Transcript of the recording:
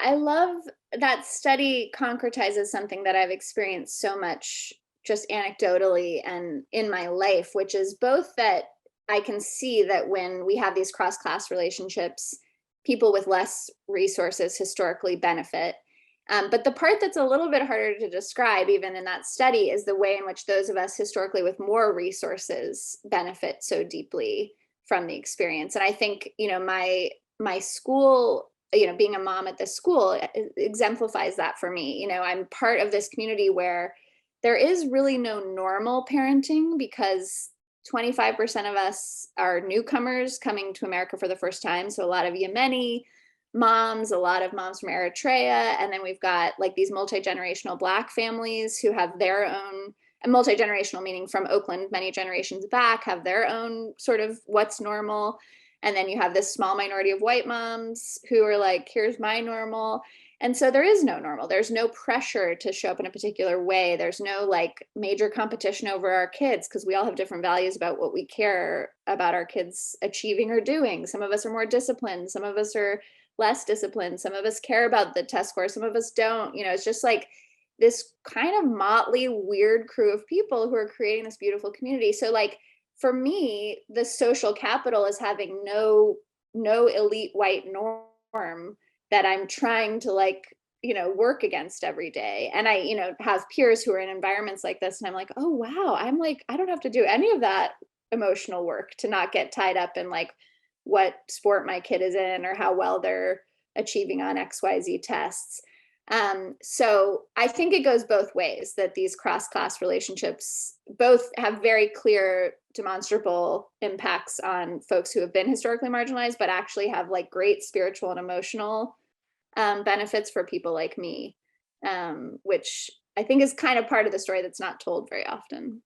I love that study concretizes something that I've experienced so much just anecdotally and in my life, which is both that I can see that when we have these cross-class relationships, people with less resources historically benefit. But the part that's a little bit harder to describe, even in that study, is the way in which those of us historically with more resources benefit so deeply from the experience. And I think, my school, being a mom at this school exemplifies that for me. I'm part of this community where there is really no normal parenting because 25% of us are newcomers coming to America for the first time. So a lot of Yemeni moms, a lot of moms from Eritrea. And then we've got like these multi-generational Black families who have their own, and multi-generational meaning from Oakland, many generations back, have their own sort of what's normal. And then you have this small minority of white moms who are like, here's my normal. And so there is no normal. There's no pressure to show up in a particular way. There's no like major competition over our kids because we all have different values about what we care about our kids achieving or doing. Some of us are more disciplined. Some of us are less disciplined. Some of us care about the test score. Some of us don't. It's just like this kind of motley, weird crew of people who are creating this beautiful community. So like for me, the social capital is having no elite white norm that I'm trying to like, work against every day. And I, have peers who are in environments like this and I'm like, oh wow, I'm like, I don't have to do any of that emotional work to not get tied up in like what sport my kid is in or how well they're achieving on XYZ tests. So I think it goes both ways, that these cross-class relationships both have very clear, demonstrable impacts on folks who have been historically marginalized, but actually have like great spiritual and emotional benefits for people like me, which I think is kind of part of the story that's not told very often.